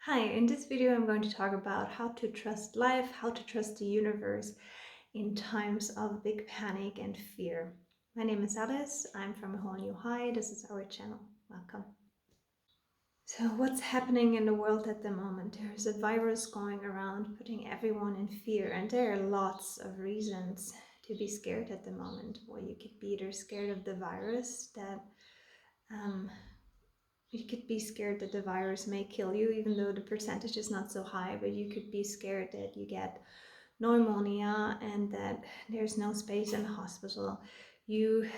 Hi, in this video I'm going to talk about how to trust life, how to trust the universe in times of big panic and fear. My name is Alice, I'm from A Whole New High, this is our channel. Welcome. So what's happening in the world at the moment? There's a virus going around putting everyone in fear, and there are lots of reasons to be scared at the moment. Well, you could be either scared of the virus, that um, you could be scared that the virus may kill you, even though the percentage is not so high, but you could be scared that you get pneumonia and that there's no space in the hospital. You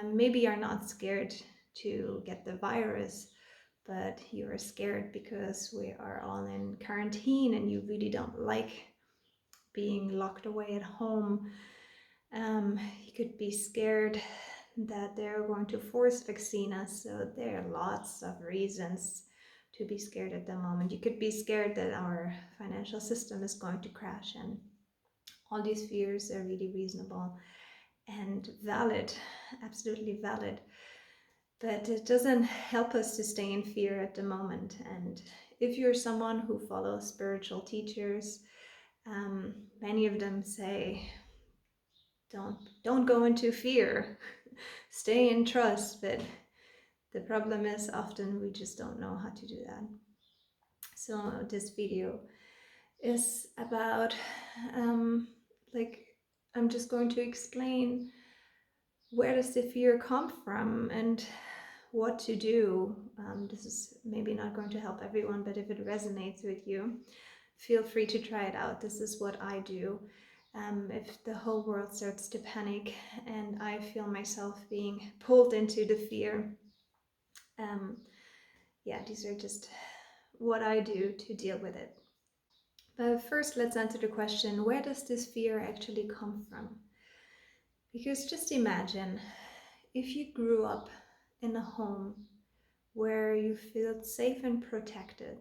maybe are not scared to get the virus, but you are scared because we are all in quarantine and you really don't like being locked away at home. You could be scared that they're going to force vaccine us. So there are lots of reasons to be scared at the moment. You could be scared that our financial system is going to crash, and all these fears are really reasonable and valid, absolutely valid. But it doesn't help us to stay in fear at the moment. And if you're someone who follows spiritual teachers, many of them say, don't go into fear, stay in trust. But the problem is often we just don't know how to do that. So this video is about like, I'm just going to explain where does the fear come from and what to do. This is maybe not going to help everyone, but if it resonates with you, feel free to try it out. This is what I do. If the whole world starts to panic and I feel myself being pulled into the fear, yeah, these are just what I do to deal with it. But first, let's answer the question, where does this fear actually come from? Because just imagine if you grew up in a home where you feel safe and protected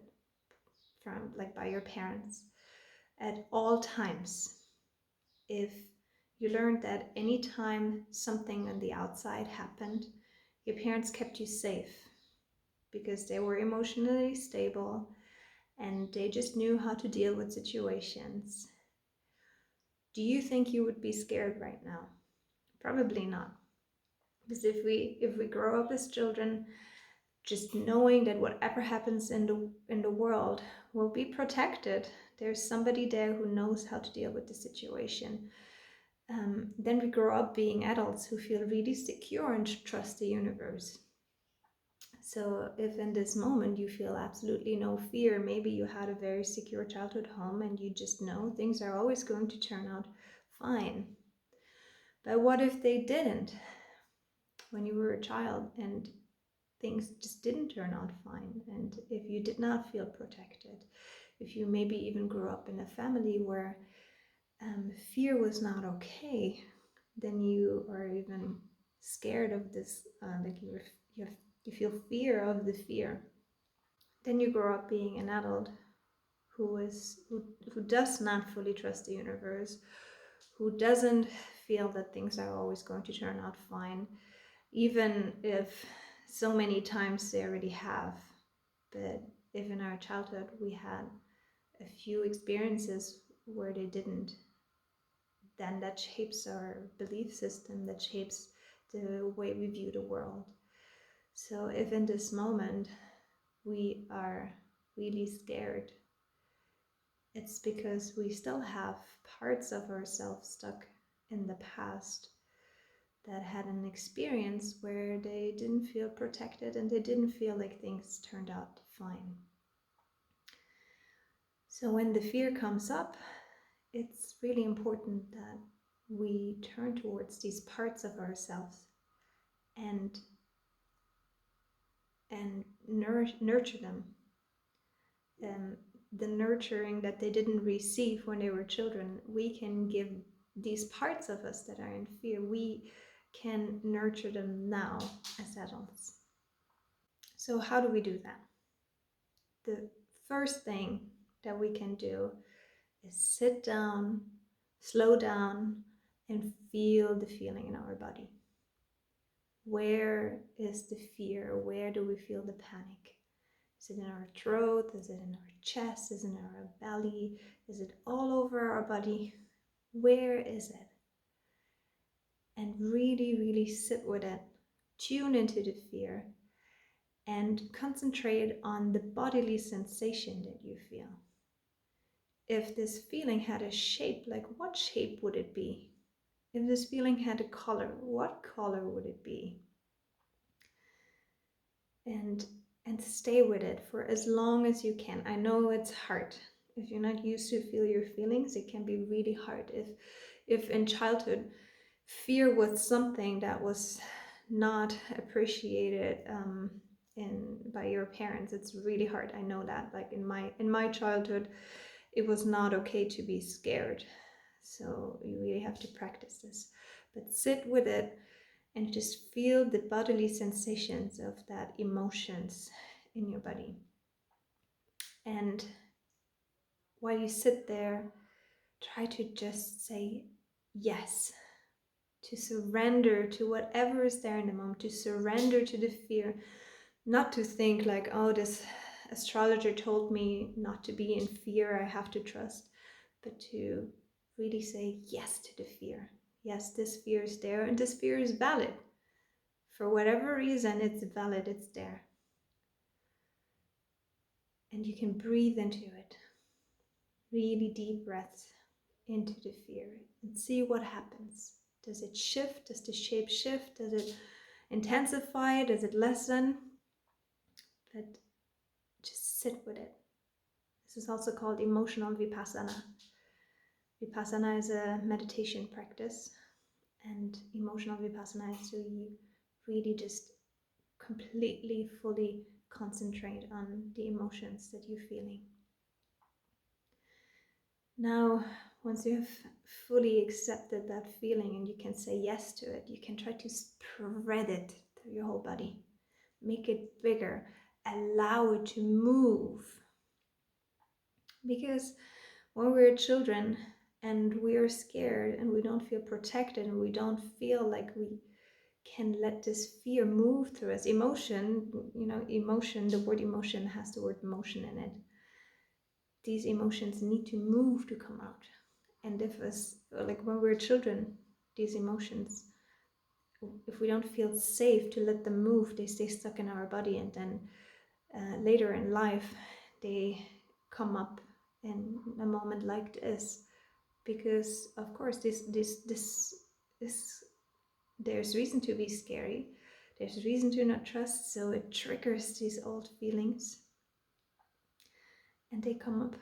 from, like, by your parents at all times. If you learned that anytime something on the outside happened, your parents kept you safe because they were emotionally stable and they just knew how to deal with situations. Do you think you would be scared right now? Probably not. Because if we grow up as children just knowing that whatever happens in the world will be protected, there's somebody there who knows how to deal with the situation, then we grow up being adults who feel really secure and trust the universe. So if in this moment you feel absolutely no fear, maybe you had a very secure childhood home and you just know things are always going to turn out fine. But what if they didn't when you were a child and things just didn't turn out fine, and if you did not feel protected, if you maybe even grew up in a family where fear was not okay, then you are even scared of this, like you feel fear of the fear. Then you grow up being an adult who does not fully trust the universe, who doesn't feel that things are always going to turn out fine, even if so many times they already have. But if in our childhood we had a few experiences where they didn't, then that shapes our belief system, that shapes the way we view the world. So if in this moment we are really scared, it's because we still have parts of ourselves stuck in the past that had an experience where they didn't feel protected and they didn't feel like things turned out fine. So when the fear comes up, it's really important that we turn towards these parts of ourselves and nurture them. The nurturing that they didn't receive when they were children, we can give these parts of us that are in fear. We can nurture them now as adults. So how do we do that? The first thing that we can do is sit down, slow down, and feel the feeling in our body. Where is the fear? Where do we feel the panic? Is it in our throat? Is it in our chest? Is it in our belly? Is it all over our body? Where is it? And really, really sit with it. Tune into the fear and concentrate on the bodily sensation that you feel. If this feeling had a shape, like what shape would it be? If this feeling had a color, what color would it be? And stay with it for as long as you can. I know it's hard. If you're not used to feel your feelings, it can be really hard. If in childhood fear was something that was not appreciated by your parents, it's really hard. I know that. Like in my childhood, it was not okay to be scared. So you really have to practice this. But sit with it and just feel the bodily sensations of that emotions in your body. And while you sit there, try to just say yes, to surrender to whatever is there in the moment, to surrender to the fear, not to think like, oh, this astrologer told me not to be in fear, I have to trust, but to really say yes to the fear. Yes, this fear is there and this fear is valid. For whatever reason, it's valid, it's there. And you can breathe into it. Really deep breaths into the fear and see what happens. Does it shift? Does the shape shift? Does it intensify? Does it lessen? But just sit with it. This is also called emotional vipassana. Vipassana is a meditation practice, and emotional vipassana is so you really just completely, fully concentrate on the emotions that you're feeling. Now, once you have fully accepted that feeling and you can say yes to it, you can try to spread it through your whole body. Make it bigger. Allow it to move. Because when we're children and we're scared and we don't feel protected and we don't feel like we can let this fear move through us. Emotion, emotion, the word emotion has the word motion in it. These emotions need to move to come out. And if us, like when we're children, these emotions, if we don't feel safe to let them move, they stay stuck in our body, and then later in life they come up in a moment like this, because of course this there's reason to be scary, there's reason to not trust, so it triggers these old feelings and they come up,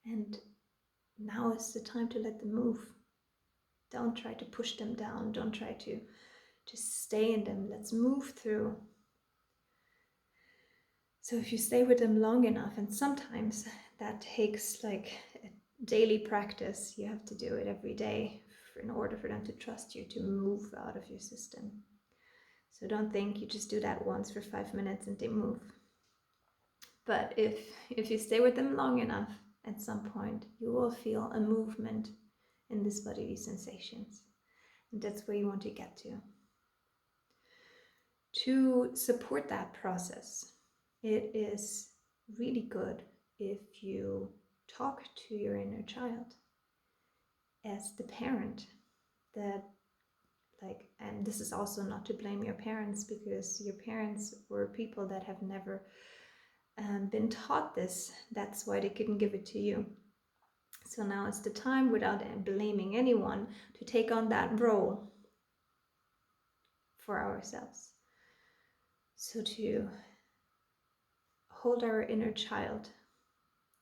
and now is the time to let them move. Don't try to push them down, don't try to just stay in them. Let's move through. So if you stay with them long enough, and sometimes that takes like a daily practice, you have to do it every day in order for them to trust you, to move out of your system. So don't think you just do that once for 5 minutes and they move. But if you stay with them long enough, at some point you will feel a movement in this bodily sensations. And that's where you want to get to. To support that process, it is really good if you talk to your inner child as the parent that, like, and this is also not to blame your parents, because your parents were people that have never been taught this. That's why they couldn't give it to you. So now it's the time, without blaming anyone, to take on that role for ourselves. So to hold our inner child.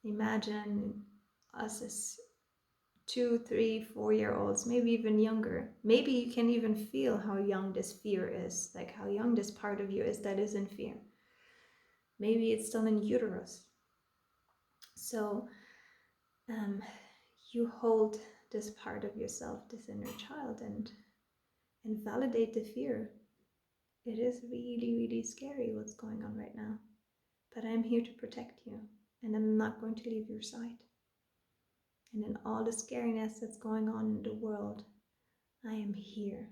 Imagine us as 2, 3, 4-year-olds, maybe even younger. Maybe you can even feel how young this fear is, like how young this part of you is that is in fear. Maybe it's still in uterus. So you hold this part of yourself, this inner child, and validate the fear. It is really, really scary what's going on right now, but I'm here to protect you, and I'm not going to leave your side. And in all the scariness that's going on in the world, I am here.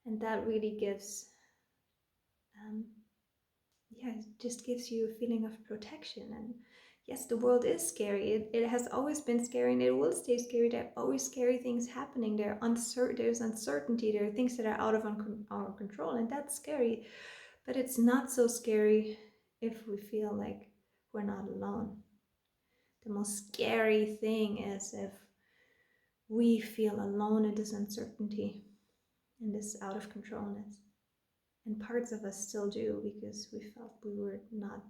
And that really gives it just gives you a feeling of protection. And yes, the world is scary. It has always been scary, and it will stay scary. There are always scary things happening. There's uncertainty. There are things that are out of our control, and that's scary. But it's not so scary if we feel like we're not alone. The most scary thing is if we feel alone in this uncertainty and this out of controlness. And parts of us still do, because we felt we were not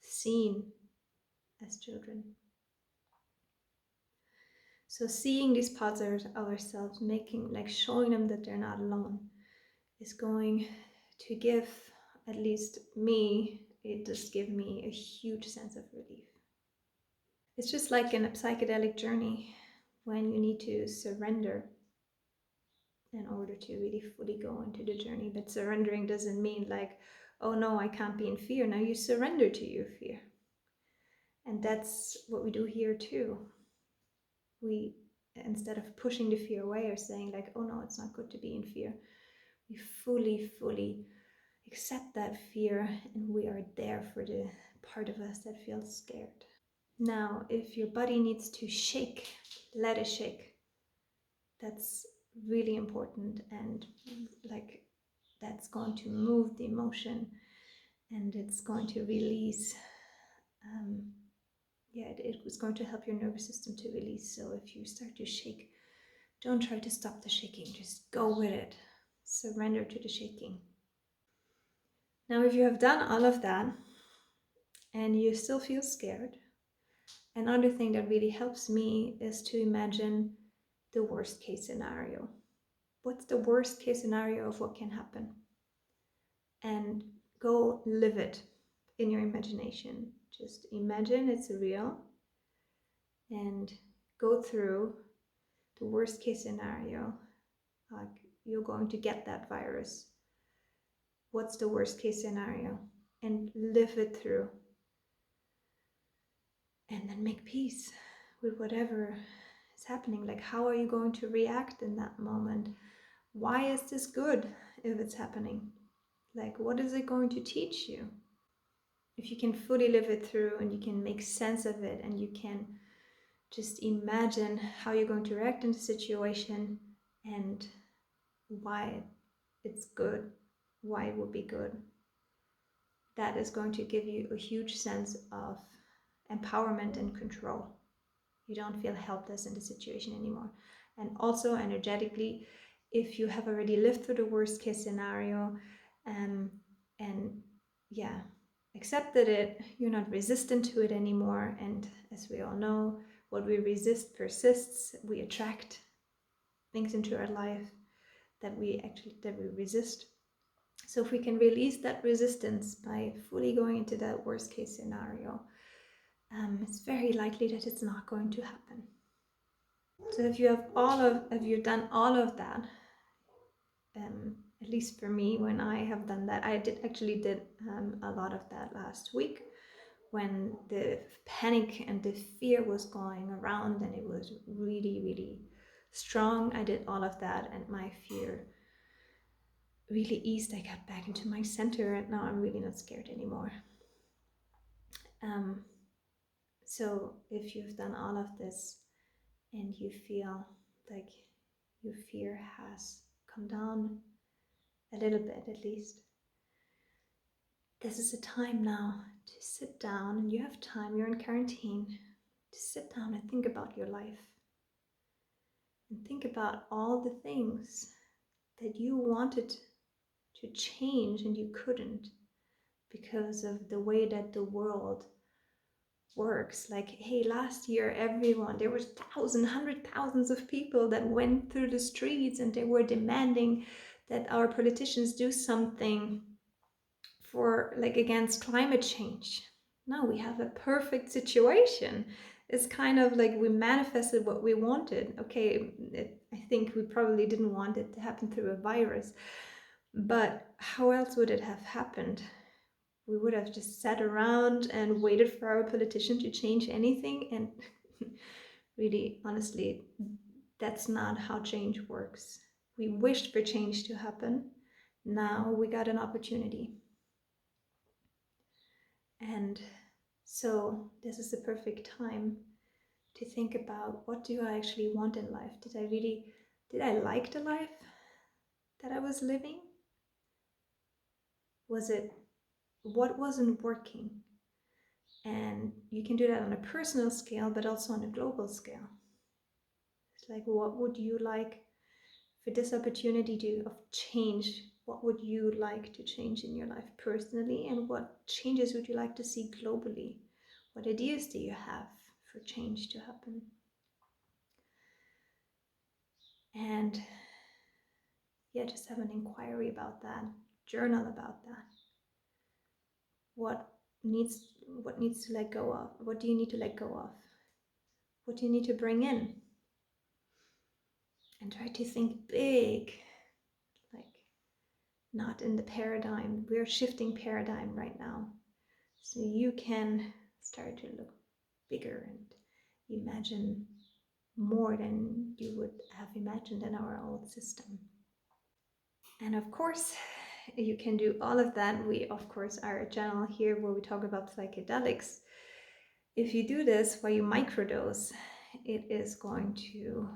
seen as children. So seeing these parts of ourselves, showing them that they're not alone, is going to give, at least me, it just give me a huge sense of relief. It's just like in a psychedelic journey when you need to surrender in order to really fully go into the journey. But surrendering doesn't mean like, oh no, I can't be in fear. Now you surrender to your fear. And that's what we do here too. We, instead of pushing the fear away or saying like, oh no, it's not good to be in fear, we fully accept that fear, and we are there for the part of us that feels scared. Now, if your body needs to shake, let it shake. That's really important, and like that's going to move the emotion, and it's going to release. It was going to help your nervous system to release. So if you start to shake, don't try to stop the shaking, just go with it. Surrender to the shaking. Now, if you have done all of that and you still feel scared, another thing that really helps me is to imagine the worst case scenario. What's the worst case scenario of what can happen? And go live it in your imagination. Just imagine it's real and go through the worst case scenario. Like you're going to get that virus. What's the worst case scenario? And live it through. And then make peace with whatever is happening. Like, how are you going to react in that moment? Why is this good if it's happening? Like, what is it going to teach you? If you can fully live it through and you can make sense of it and you can just imagine how you're going to react in the situation and why it's good, why it would be good, that is going to give you a huge sense of empowerment and control. You don't feel helpless in the situation anymore. And also energetically, if you have already lived through the worst case scenario and accepted it, you're not resistant to it anymore. And as we all know, what we resist persists. We attract things into our life that we resist. So if we can release that resistance by fully going into that worst case scenario, it's very likely that it's not going to happen. So if you've done all of that, at least for me, when I have done that, I did a lot of that last week when the panic and the fear was going around and it was really strong. I did all of that and my fear really eased. I got back into my center and now I'm really not scared anymore. So if you've done all of this and you feel like your fear has come down a little bit at least, this is a time now to sit down, and you have time, you're in quarantine, to sit down and think about your life. And think about all the things that you wanted to change and you couldn't because of the way that the world works. Like, hey, last year there was hundred thousands of people that went through the streets and they were demanding that our politicians do something for against climate change. Now we have a perfect situation. It's kind of like we manifested what we wanted. Okay, I think we probably didn't want it to happen through a virus, but how else would it have happened? We would have just sat around and waited for our politician to change anything, and really, honestly, that's not how change works. We wished for change to happen. Now we got an opportunity. And so this is the perfect time to think about, what do I actually want in life? Did I like the life that I was living? What wasn't working? And you can do that on a personal scale, but also on a global scale. It's like, what would you like for this opportunity of change? What would you like to change in your life personally? And what changes would you like to see globally? What ideas do you have for change to happen? And yeah, just have an inquiry about that. Journal about that. What needs to let go of? What do you need to let go of? What do you need to bring in? And try to think big, like not in the paradigm. We're shifting paradigm right now. So you can start to look bigger and imagine more than you would have imagined in our old system. And of course, you can do all of that. We, of course, are a channel here where we talk about psychedelics. If you do this while you microdose, it is going to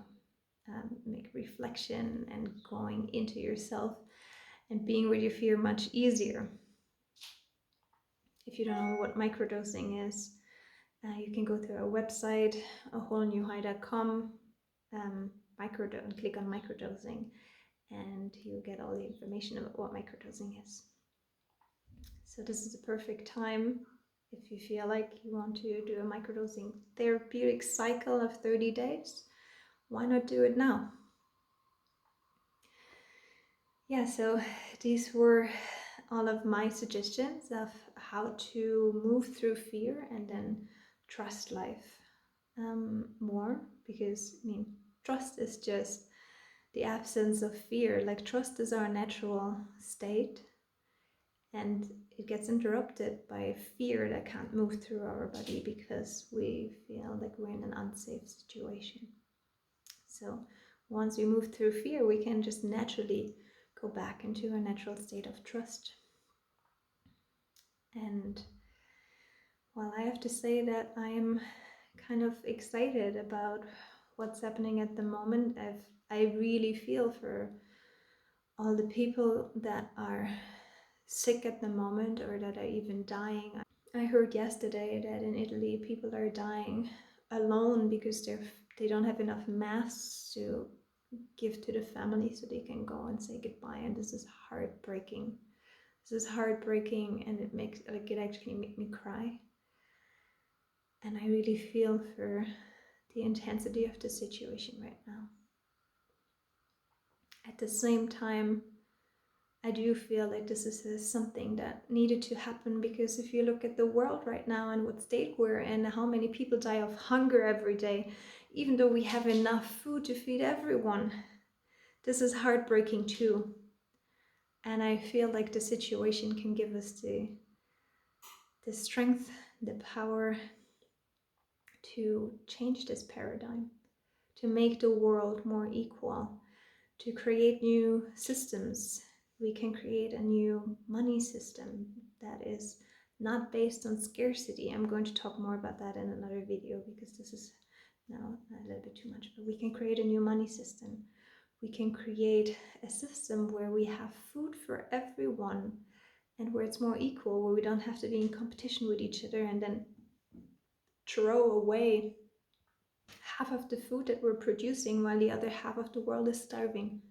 make reflection and going into yourself and being with your fear much easier. If you don't know what microdosing is, you can go to our website, awholenewhigh.com, click on microdosing, and you'll get all the information about what microdosing is. So this is the perfect time if you feel like you want to do a microdosing therapeutic cycle of 30 days. Why not do it now? Yeah, so these were all of my suggestions of how to move through fear and then trust life more, because I mean, trust is just the absence of fear. Like, trust is our natural state, and it gets interrupted by fear that can't move through our body because we feel like we're in an unsafe situation. So once we move through fear, we can just naturally go back into a natural state of trust. And while I have to say that I'm kind of excited about what's happening at the moment, I really feel for all the people that are sick at the moment or that are even dying. I heard yesterday that in Italy people are dying alone because they don't have enough masks to give to the family so they can go and say goodbye, and this is heartbreaking. This is heartbreaking, and it actually made me cry. And I really feel for the intensity of the situation right now. At the same time, I do feel like this is something that needed to happen, because if you look at the world right now and what state we're in, how many people die of hunger every day, even though we have enough food to feed everyone, this is heartbreaking too. And I feel like the situation can give us the strength, the power to change this paradigm, to make the world more equal, to create new systems. We can create a new money system that is not based on scarcity. I'm going to talk more about that in another video, because this is now a little bit too much, but we can create a new money system. We can create a system where we have food for everyone and where it's more equal, where we don't have to be in competition with each other and then throw away half of the food that we're producing while the other half of the world is starving.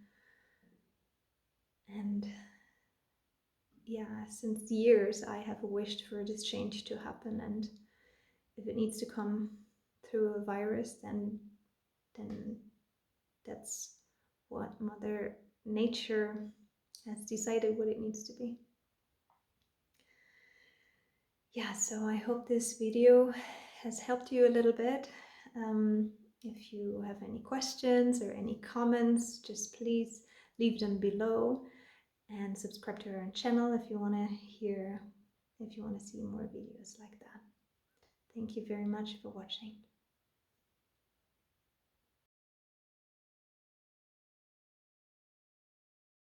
And yeah, since years I have wished for this change to happen, and if it needs to come through a virus, then that's what Mother Nature has decided what it needs to be. Yeah, so I hope this video has helped you a little bit. If you have any questions or any comments, just please leave them below, and subscribe to our channel if you want to see more videos like that. Thank you very much for watching.